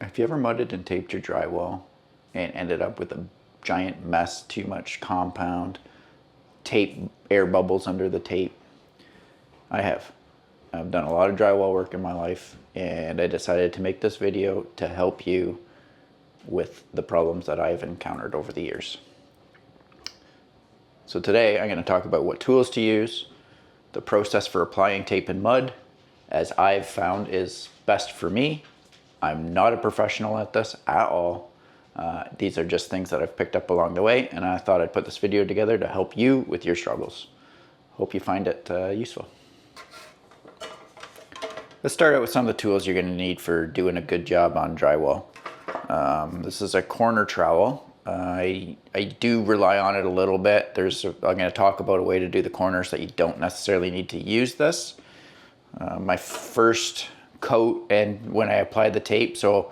Have you ever mudded and taped your drywall and ended up with a giant mess, too much compound, tape, air bubbles under the tape? I have. I've done a lot of drywall work in my life, and I decided to make this video to help you with the problems that I've encountered over the years. So today I'm going to talk about what tools to use, the process for applying tape and mud, as I've found is best for me. I'm not a professional at this at all. These are just things that I've picked up along the way, and I thought I'd put this video together to help you with your struggles. Hope you find it useful. Let's start out with some of the tools you're going to need for doing a good job on drywall. This is a corner trowel. I do rely on it a little bit. I'm going to talk about a way to do the corners that you don't necessarily need to use this. My first coat and when I apply the tape, so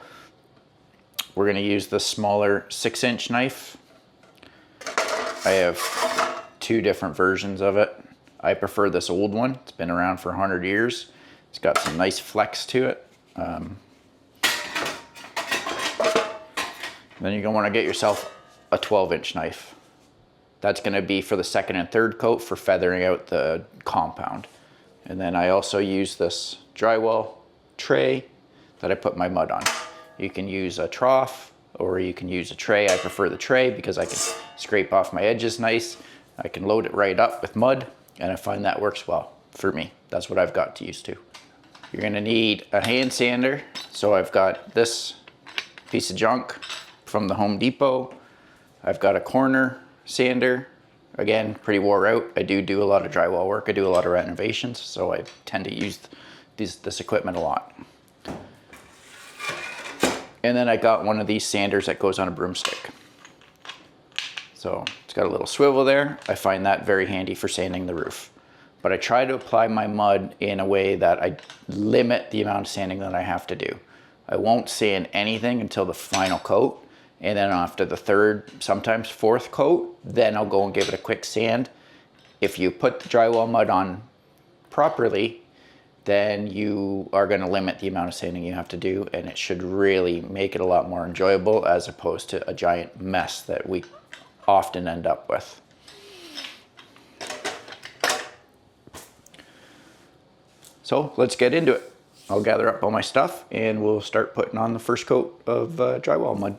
we're going to use the smaller 6-inch knife. I have two different versions of it. I prefer this old one. It's been around for 100 years. It's got some nice flex to it. Then you're going to want to get yourself a 12-inch knife. That's going to be for the second and third coat for feathering out the compound. And then I also use this drywall tray that I put my mud on. You can use a trough or you can use a tray. I prefer the tray because I can scrape off my edges nice. I can load it right up with mud, and I find that works well for me. That's what I've got to use to. You're gonna need a hand sander. So I've got this piece of junk from the Home Depot. I've got a corner sander. Again, pretty wore out. I do a lot of drywall work. I do a lot of renovations, so I tend to use this equipment a lot. And then I got one of these sanders that goes on a broomstick. So it's got a little swivel there. I find that very handy for sanding the roof. But I try to apply my mud in a way that I limit the amount of sanding that I have to do. I won't sand anything until the final coat. And then after the third, sometimes fourth coat, then I'll go and give it a quick sand. If you put the drywall mud on properly, then you are going to limit the amount of sanding you have to do, and it should really make it a lot more enjoyable as opposed to a giant mess that we often end up with. So let's get into it. I'll gather up all my stuff and we'll start putting on the first coat of drywall mud.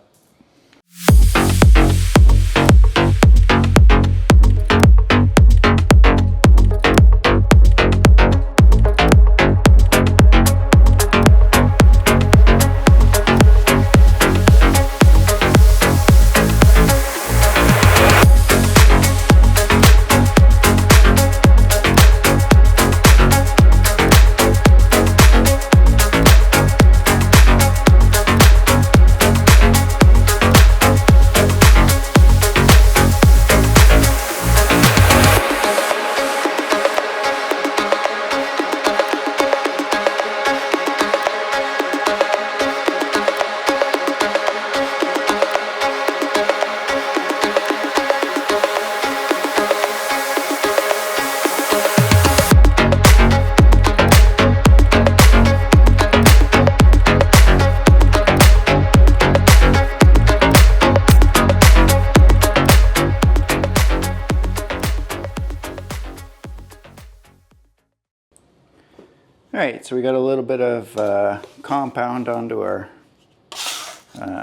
All right, so we got a little bit of compound onto our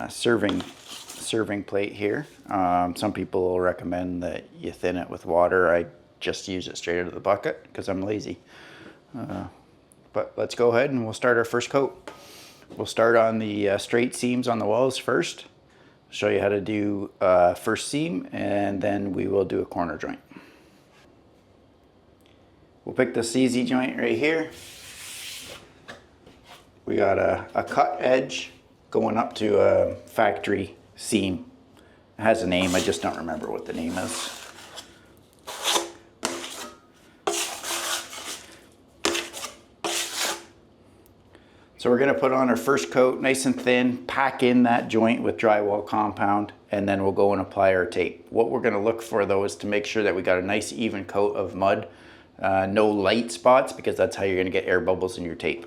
serving plate here. Some people will recommend that you thin it with water. I just use it straight out of the bucket because I'm lazy. But let's go ahead and we'll start our first coat. We'll start on the straight seams on the walls first. Show you how to do first seam, and then we will do a corner joint. We'll pick the CZ joint right here. We got a cut edge going up to a factory seam. It has a name, I just don't remember what the name is. So we're gonna put on our first coat nice and thin, pack in that joint with drywall compound, and then we'll go and apply our tape. What we're gonna look for though is to make sure that we got a nice even coat of mud. No light spots, because that's how you're gonna get air bubbles in your tape.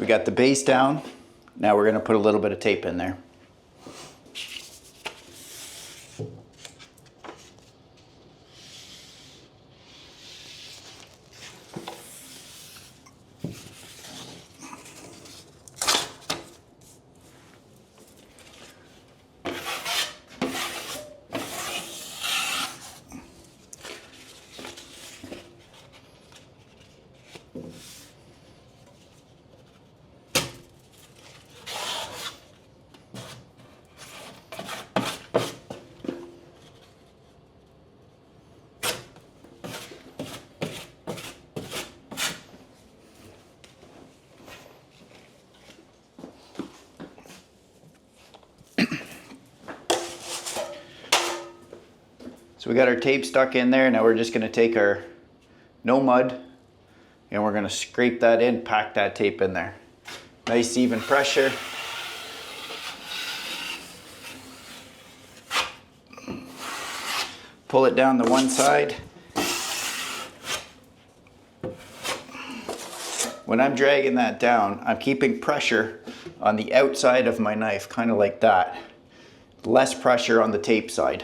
we got the base down. Now we're gonna put a little bit of tape in there. So we got our tape stuck in there. Now we're just gonna take our no mud and we're gonna scrape that in, pack that tape in there. Nice even pressure. Pull it down the one side. When I'm dragging that down, I'm keeping pressure on the outside of my knife, kind of like that. Less pressure on the tape side.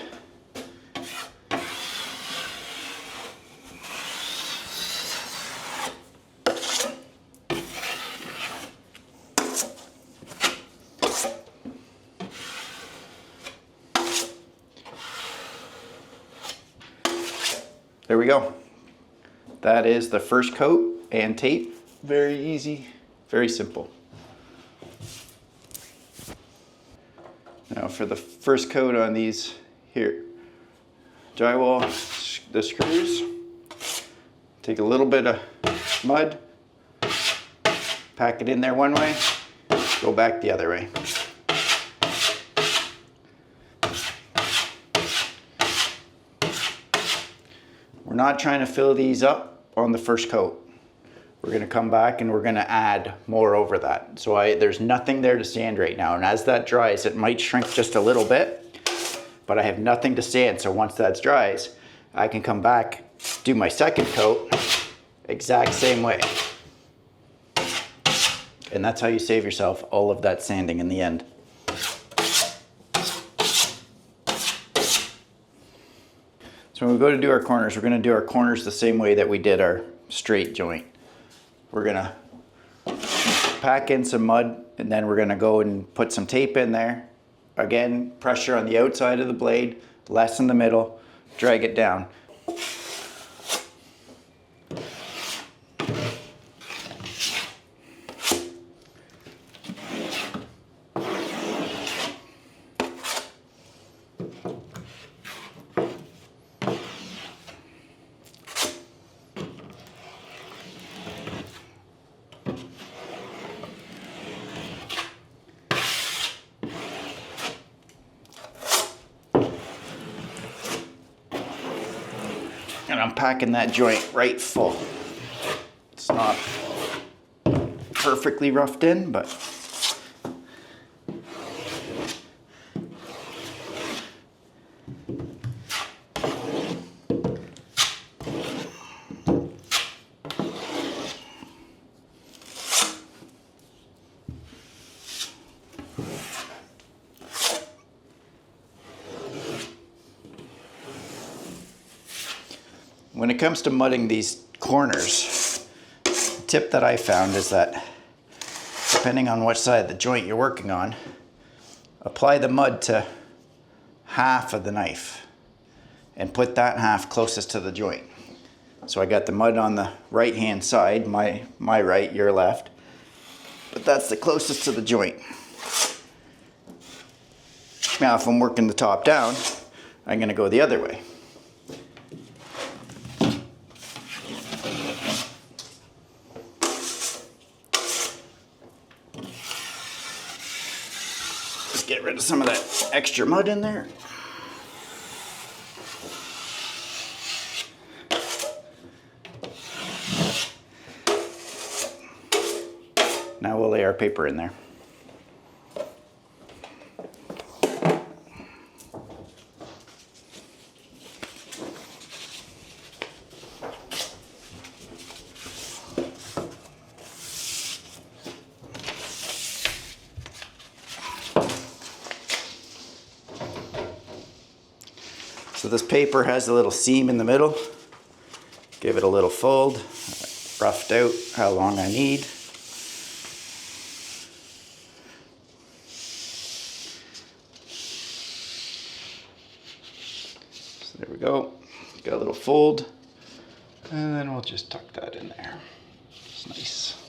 There we go. That is the first coat and tape. Very easy, very simple. Now for the first coat on these here, drywall, the screws, take a little bit of mud, pack it in there one way, go back the other way. We're not trying to fill these up on the first coat. We're gonna come back and we're gonna add more over that. So there's nothing there to sand right now. And as that dries, it might shrink just a little bit, but I have nothing to sand. So once that dries, I can come back, do my second coat, exact same way. And that's how you save yourself all of that sanding in the end. So when we go to do our corners, we're gonna do our corners the same way that we did our straight joint. We're gonna pack in some mud and then we're gonna go and put some tape in there. Again, pressure on the outside of the blade, less in the middle, drag it down. And I'm packing that joint right full. It's not perfectly roughed in, but when it comes to mudding these corners, the tip that I found is that depending on what side of the joint you're working on, apply the mud to half of the knife and put that half closest to the joint. So I got the mud on the right hand side, my right, your left, but that's the closest to the joint. Now if I'm working the top down, I'm gonna go the other way. Get rid of some of that extra mud in there. Now we'll lay our paper in there. So this paper has a little seam in the middle. Give it a little fold. Roughed out how long I need. So there we go. Got a little fold. And then we'll just tuck that in there. It's nice.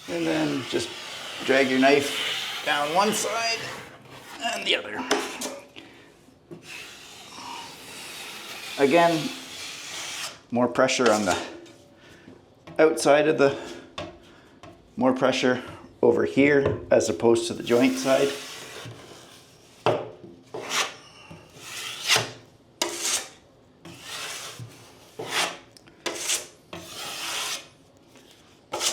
And then just drag your knife down one side and the other. Again, more pressure on the outside of the, more pressure over here as opposed to the joint side.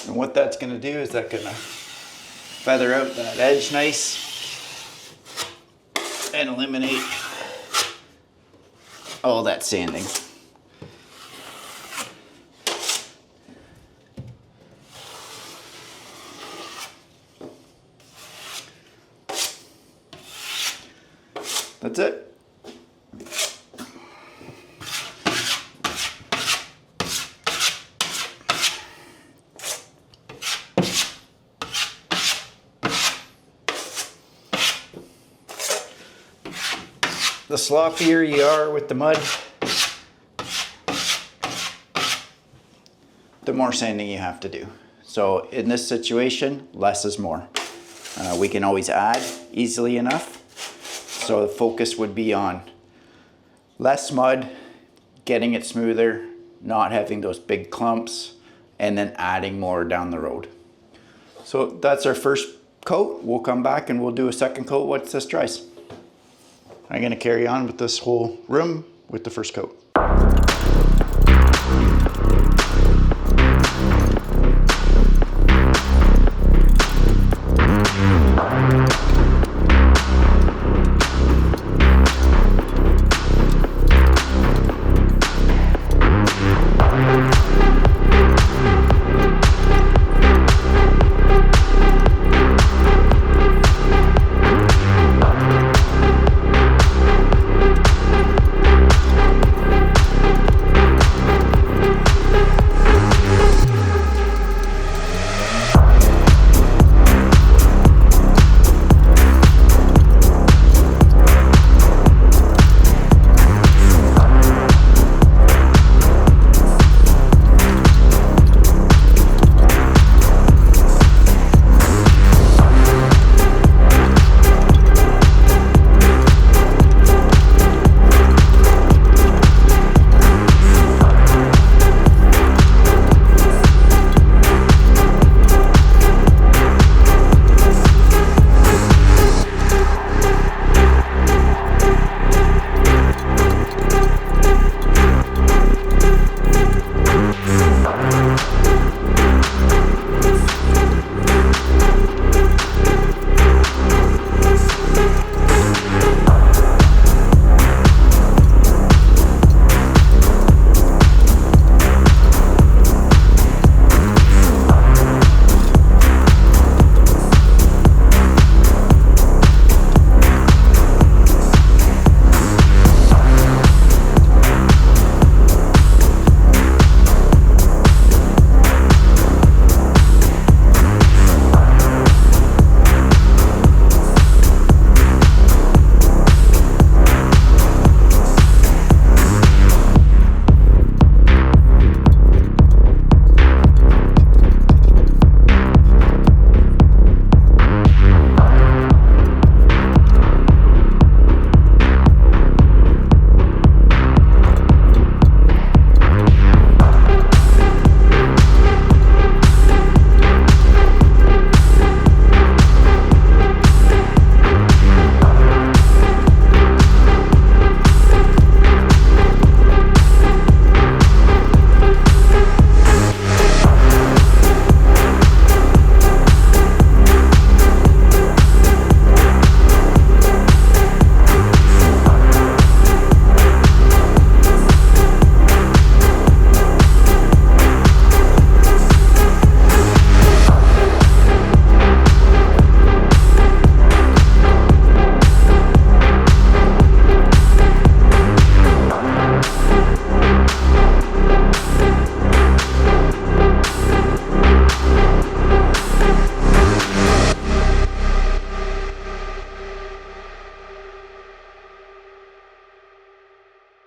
And what that's going to do is that's going to feather out that edge nice and eliminate all that sanding. That's it. The sloppier you are with the mud, the more sanding you have to do. So in this situation, less is more. We can always add easily enough. So the focus would be on less mud, getting it smoother, not having those big clumps, and then adding more down the road. So that's our first coat. We'll come back and we'll do a second coat once this dries. I'm going to carry on with this whole room with the first coat.